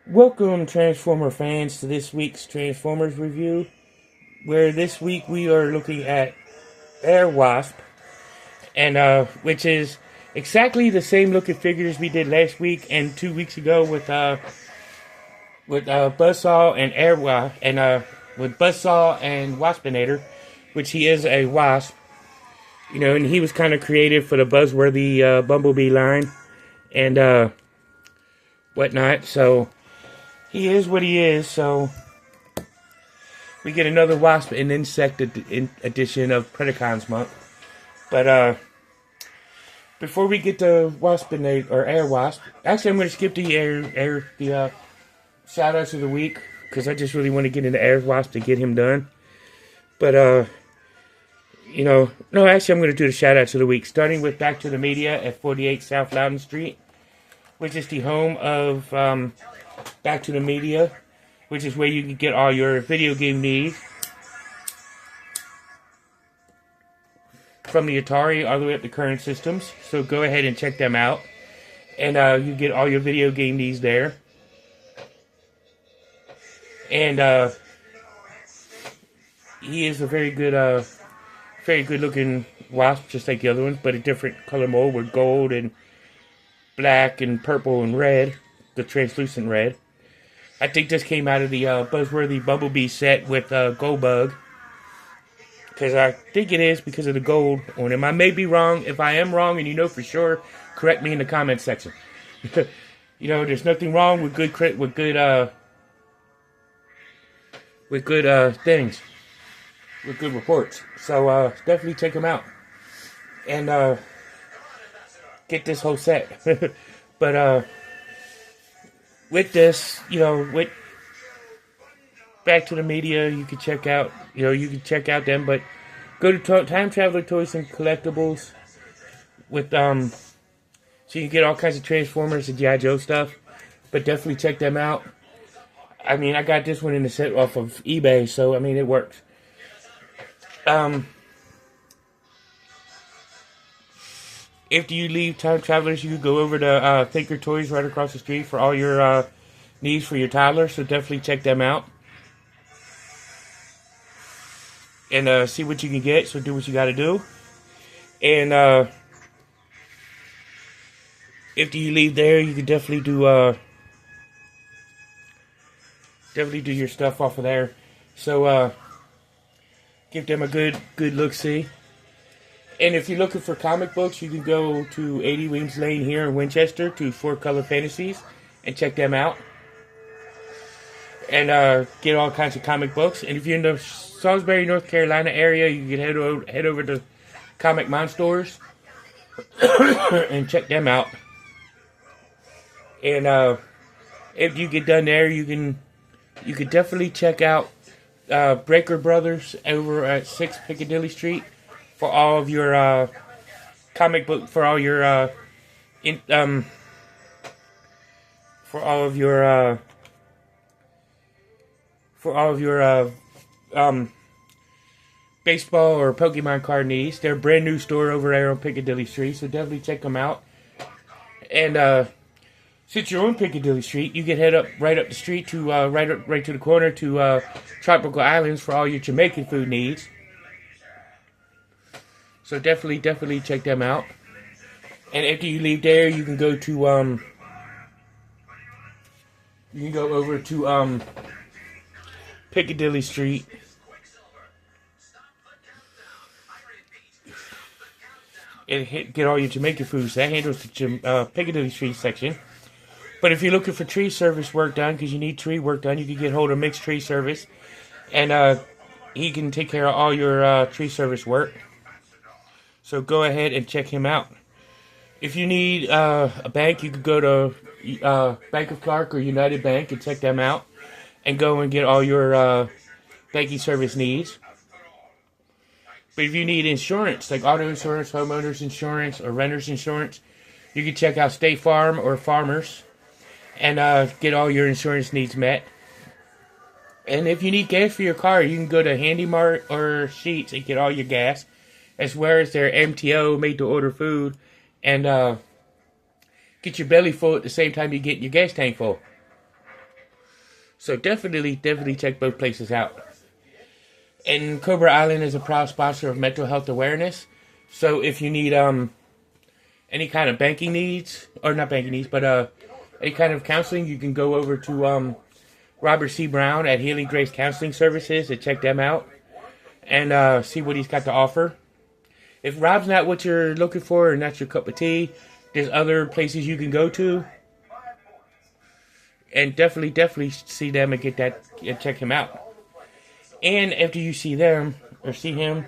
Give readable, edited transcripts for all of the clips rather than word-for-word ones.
Welcome, Transformer fans, to this week's Transformers review, where this week we are looking at Airwasp, and which is exactly the same looking figures we did last week and 2 weeks ago with Buzzsaw and Airwasp, and with Buzzsaw and Waspinator, which he is a wasp, and he was kind of created for the Buzzworthy Bumblebee line and whatnot. So he is what he is, so we get another Wasp and Insect edition of Predacons month. But before we get to Waspinate or Air Wasp, actually I'm going to skip the shout outs of the week because I just really want to get into Air Wasp to get him done. But no, actually I'm going to do the shout outs of the week, starting with Back to the Media at 48 South Loudon Street, which is the home of Back to the Media, which is where you can get all your video game needs, from the Atari all the way up to current systems. So go ahead and check them out, and you get all your video game needs there. And he is a very good looking wasp, just like the other ones, but a different color mold with gold and black and purple and red, the translucent red. I think this came out of the Buzzworthy Bumblebee set with Goldbug, because I think it is because of the gold on him. I may be wrong. If I am wrong and you know for sure, correct me in the comment section. There's nothing wrong with good things, with good reports. So definitely check them out and get this whole set. But with this, with Back to the Media, you can check out, them. But go to Time Traveler Toys and Collectibles with so you can get all kinds of Transformers and G.I. Joe stuff. But definitely check them out. I mean, I got this one in the set off of eBay, so I mean it works. After you leave Time Travelers, you can go over to Thinker Toys right across the street for all your needs for your toddlers, so definitely check them out. And see what you can get, so do what you gotta do. And after you leave there, you can definitely do your stuff off of there. So give them a good look-see. And if you're looking for comic books, you can go to 80 Weems Lane here in Winchester to 4 Color Fantasies and check them out. And get all kinds of comic books. And if you're in the Salisbury, North Carolina area, you can head over to Comic Monsters and check them out. And if you get done there, you can definitely check out Breaker Brothers over at 6 Piccadilly Street for all of your comic book, for all your baseball or Pokemon card needs. They're a brand new store over there on Piccadilly Street, so definitely check them out. And since you're on Piccadilly Street, you can head right up the street to right to the corner to Tropical Islands for all your Jamaican food needs. So definitely check them out. And after you leave there, you can go to over to Piccadilly Street. And get all your Jamaican foods. That handles the Piccadilly Street section. But if you're looking for tree service work done, because you need tree work done, you can get hold of Mixed Tree Service. And he can take care of all your tree service work. So go ahead and check him out. If you need a bank, you could go to Bank of Clark or United Bank and check them out. And go and get all your banking service needs. But if you need insurance, like auto insurance, homeowners insurance, or renter's insurance, you can check out State Farm or Farmers and get all your insurance needs met. And if you need gas for your car, you can go to Handy Mart or Sheetz and get all your gas, as well as their MTO, made-to-order food, and get your belly full at the same time you get your gas tank full. So definitely check both places out. And Cobra Island is a proud sponsor of mental health awareness. So if you need any kind of banking needs, or not banking needs, but any kind of counseling, you can go over to Robert C. Brown at Healing Grace Counseling Services and check them out and see what he's got to offer. If Rob's not what you're looking for or not your cup of tea, there's other places you can go to. And definitely see them and get that and check him out. And after you see them or see him,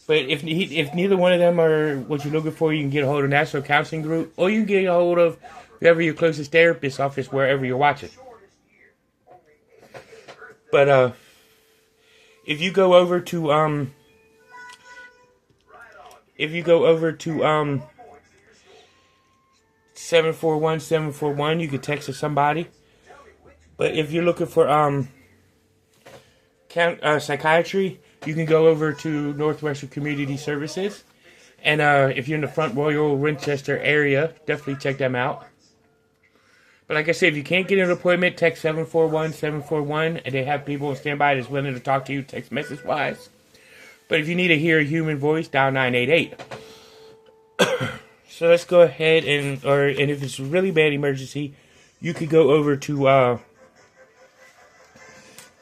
but if neither one of them are what you're looking for, you can get a hold of National Counseling Group, or you can get a hold of whoever your closest therapist office, wherever you're watching. But if you go over to 741-741, you can text to somebody. But if you're looking for psychiatry, you can go over to Northwestern Community Services. And if you're in the Front Royal Winchester area, definitely check them out. But like I said, if you can't get an appointment, text 741-741, and they have people on standby that's willing to talk to you text message wise. But if you need to hear a human voice, dial 988. So let's go ahead and if it's a really bad emergency, you could go over to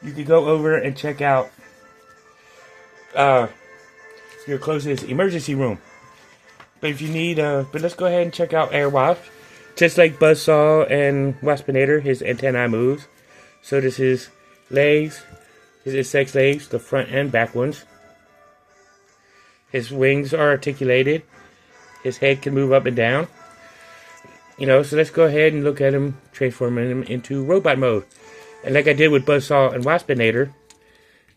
and check out your closest emergency room. But if you need, but let's go ahead and check out Airwasp. Just like Buzzsaw and Waspinator, his antennae moves. So does his legs, his insect legs, the front and back ones. His wings are articulated. His head can move up and down. So let's go ahead and look at him, transforming him into robot mode. And like I did with Buzzsaw and Waspinator,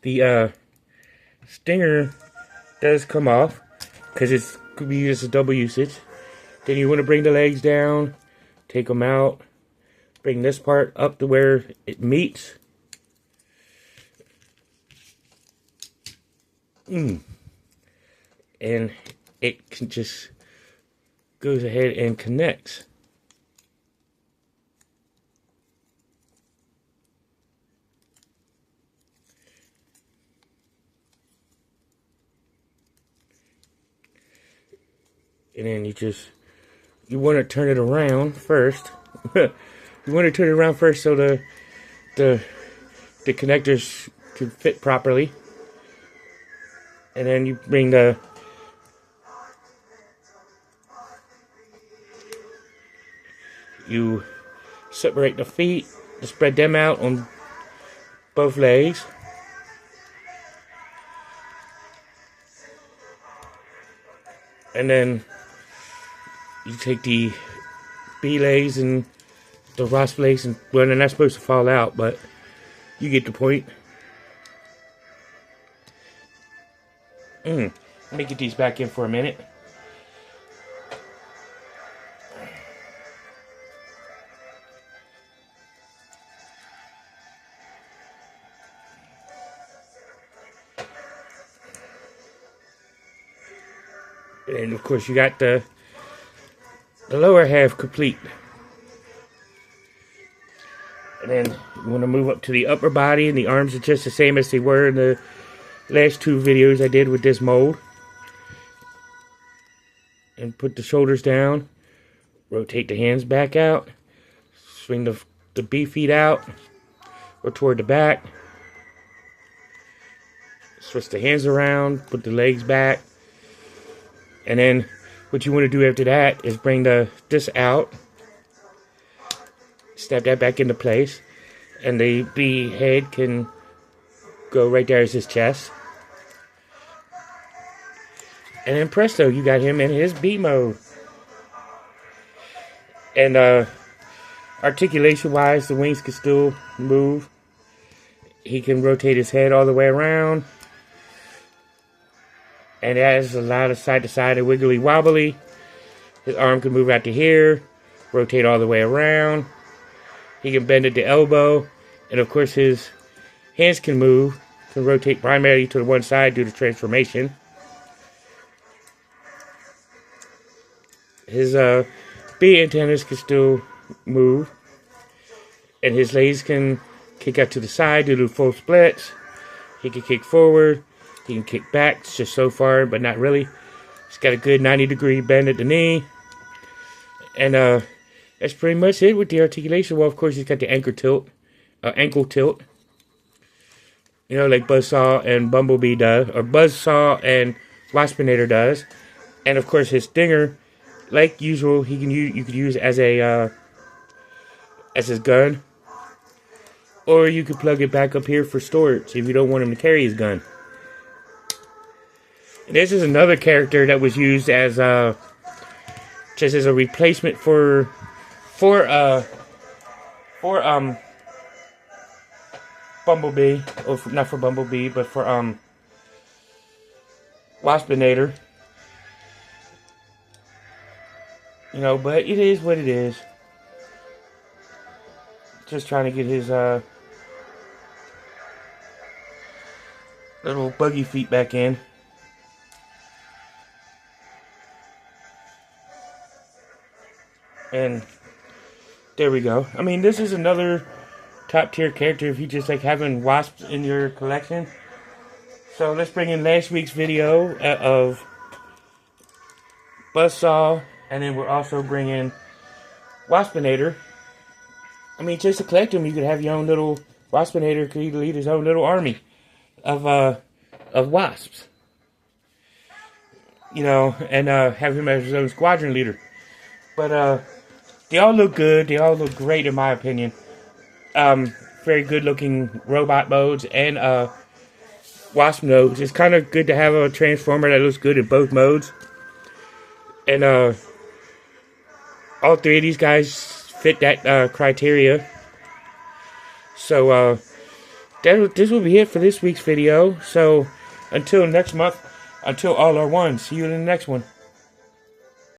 the stinger does come off because it could be used as double usage. Then you want to bring the legs down, take them out, bring this part up to where it meets. And it can just goes ahead and connects. And then you want to turn it around first. You want to turn it around first so the connectors can fit properly. And then you bring you separate the feet, spread them out on both legs. And then you take the bee legs and the wasp legs, and well, they're not supposed to fall out, but you get the point. Let me get these back in for a minute. And of course you got the lower half complete. And then you want to move up to the upper body, and the arms are just the same as they were in the last two videos I did with this mold. And put the shoulders down, rotate the hands back out, swing the bee feet out or toward the back, switch the hands around, put the legs back. And then what you want to do after that is bring this out, snap that back into place, and the bee head can go right there as his chest. And then presto, you got him in his bee mode. And articulation wise, the wings can still move. He can rotate his head all the way around. And has a lot of side to side and wiggly wobbly. His arm can move out to here, rotate all the way around. He can bend at the elbow, and of course his hands can move, can rotate primarily to the one side due to transformation. His bee antennas can still move, and his legs can kick out to the side, do the full splits. He can kick forward. He can kick back, it's just so far, but not really. He's got a good 90-degree bend at the knee. And that's pretty much it with the articulation. Well, of course, he's got the ankle tilt. You know, like Buzzsaw and Bumblebee does. Or Buzzsaw and Waspinator does. And, of course, his stinger, like usual, you could use as a as his gun. Or you could plug it back up here for storage if you don't want him to carry his gun. This is another character that was used as just as a replacement for Bumblebee, or not for Bumblebee, but for Waspinator. You know, but it is what it is. Just trying to get his little buggy feet back in. And there we go. I mean, this is another top tier character if you just like having wasps in your collection. So let's bring in last week's video of Buzzsaw, and then we're also bringing Waspinator. I mean, just to collect them, you could have your own little Waspinator. Could lead his own little army of wasps. You know, and have him as his own squadron leader. But they all look good. They all look great in my opinion. Very good looking robot modes and wasp modes. It's kind of good to have a transformer that looks good in both modes. And all three of these guys fit that criteria. So this will be it for this week's video. So until next month, until all are one. See you in the next one.